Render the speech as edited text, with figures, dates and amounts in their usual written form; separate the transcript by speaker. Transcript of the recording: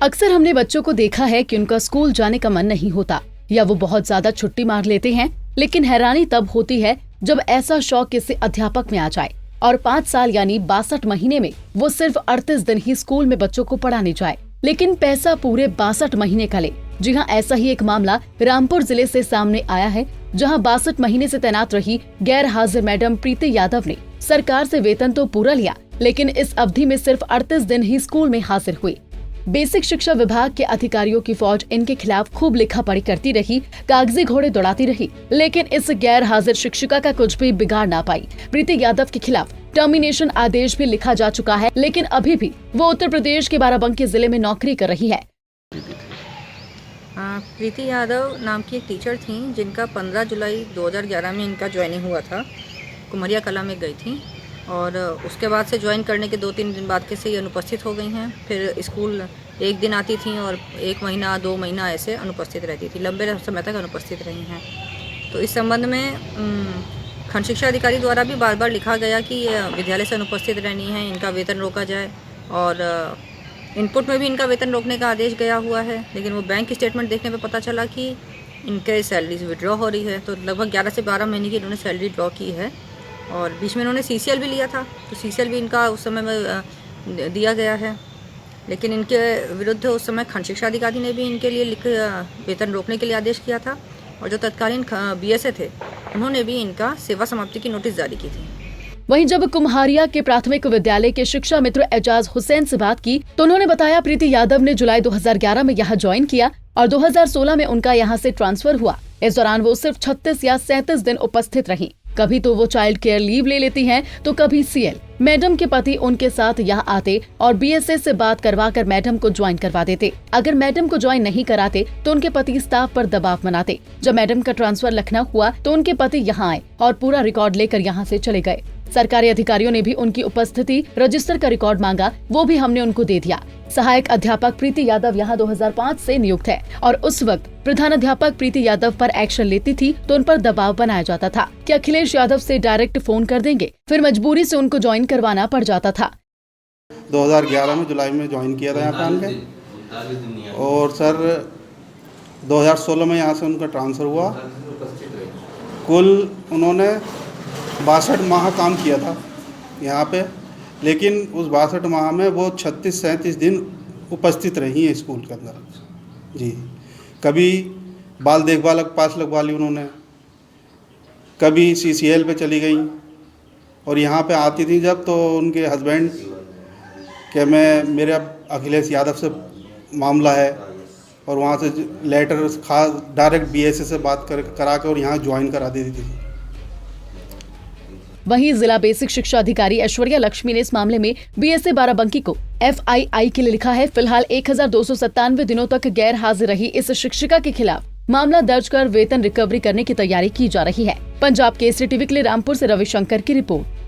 Speaker 1: अक्सर हमने बच्चों को देखा है कि उनका स्कूल जाने का मन नहीं होता या वो बहुत ज्यादा छुट्टी मार लेते हैं, लेकिन हैरानी तब होती है जब ऐसा शौक किसी अध्यापक में आ जाए और 5 साल यानी 62 महीने में वो सिर्फ 38 दिन ही स्कूल में बच्चों को पढ़ाने जाए, लेकिन पैसा पूरे 62 महीने का ले। जी हाँ, ऐसा ही एक मामला रामपुर जिले से सामने आया है, जहाँ 62 महीने से तैनात रही गैर हाजिर मैडम प्रीति यादव ने सरकार से वेतन तो पूरा लिया, लेकिन इस अवधि में सिर्फ 38 दिन ही स्कूल में हाजिर हुई। बेसिक शिक्षा विभाग के अधिकारियों की फौज इनके खिलाफ खूब लिखा पढ़ी करती रही, कागजी घोड़े दौड़ाती रही, लेकिन इस गैर हाजिर शिक्षिका का कुछ भी बिगाड़ ना पाई। प्रीति यादव के खिलाफ टर्मिनेशन आदेश भी लिखा जा चुका है, लेकिन अभी भी वो उत्तर प्रदेश के बाराबंकी जिले में नौकरी कर रही है।
Speaker 2: प्रीति यादव नाम की एक टीचर थी, जिनका 15 जुलाई 2011 में इनका ज्वाइनिंग हुआ था। कुमरिया कला में गई थी और उसके बाद से ज्वाइन करने के 2-3 दिन बाद के से ये अनुपस्थित हो गई हैं। फिर स्कूल एक दिन आती थी और 1 महीना 2 महीना ऐसे अनुपस्थित रहती थी, लंबे समय तक अनुपस्थित रही हैं। तो इस संबंध में खंड शिक्षा अधिकारी द्वारा भी बार बार लिखा गया कि विद्यालय से अनुपस्थित रहनी है, इनका वेतन रोका जाए, और इनपुट में भी इनका वेतन रोकने का आदेश गया हुआ है। लेकिन वो बैंक स्टेटमेंट देखने पे पता चला कि इनके सैलरीज विड्रॉ हो रही है। तो लगभग 11 से 12 महीने की इन्होंने सैलरी ड्रॉ की है और बीच में इन्होंने CCL भी लिया था, तो CCL भी इनका उस समय में दिया गया है। लेकिन इनके विरुद्ध उस समय खंड शिक्षा अधिकारी ने भी इनके लिए वेतन रोकने के लिए आदेश किया था, और जो तत्कालीन BSA थे उन्होंने भी इनका सेवा समाप्ति की नोटिस जारी की थी।
Speaker 1: वहीं जब कुम्हारिया के प्राथमिक विद्यालय के शिक्षा मित्र एजाज हुसैन से बात की तो उन्होंने बताया प्रीति यादव ने जुलाई 2011 में यहाँ ज्वाइन किया और 2016 में उनका यहाँ से ट्रांसफर हुआ। इस दौरान वो सिर्फ 36 या 37 दिन उपस्थित रही। कभी तो वो चाइल्ड केयर लीव ले लेती हैं, तो कभी CL। मैडम के पति उनके साथ यहाँ आते और BSA से बात करवाकर मैडम को ज्वाइन करवा देते। अगर मैडम को ज्वाइन नहीं कराते तो उनके पति स्टाफ पर दबाव बनाते। जब मैडम का ट्रांसफर लखनऊ हुआ तो उनके पति यहाँ आए और पूरा रिकॉर्ड लेकर यहाँ से चले गए। सरकारी अधिकारियों ने भी उनकी उपस्थिति रजिस्टर का रिकॉर्ड मांगा, वो भी हमने उनको दे दिया। सहायक अध्यापक प्रीति यादव यहाँ 2005 से नियुक्त है और उस वक्त प्रधानाध्यापक प्रीति यादव पर एक्शन लेती थी तो उन पर दबाव बनाया जाता था कि अखिलेश यादव से डायरेक्ट फोन कर देंगे, फिर मजबूरी से उनको ज्वाइन करवाना पड़ जाता था।
Speaker 3: 2011 में जुलाई में ज्वाइन किया था यहाँ पे, और सर 2016 में यहाँ से उनका ट्रांसफ़र हुआ। कुल उन्होंने 62 माह काम किया था यहाँ पे, लेकिन उस 62 माह में वो 36-37 दिन उपस्थित रही हैं स्कूल के अंदर जी। कभी बाल देखभाल पास लगवा ली उन्होंने, कभी CCL पे चली गई, और यहाँ पे आती थी जब तो उनके हस्बैंड कि मेरे अखिलेश यादव से मामला है, और वहाँ से लेटर खास डायरेक्ट BSA से बात करा के और यहाँ ज्वाइन करा देती थी।
Speaker 1: वहीं जिला बेसिक शिक्षा अधिकारी ऐश्वर्या लक्ष्मी ने इस मामले में BSA बाराबंकी को FII के लिए लिखा है। फिलहाल 1297 दिनों तक गैर हाजिर रही इस शिक्षिका के खिलाफ मामला दर्ज कर वेतन रिकवरी करने की तैयारी की जा रही है। पंजाब केसरी टीवी के लिए रामपुर से रविशंकर की रिपोर्ट।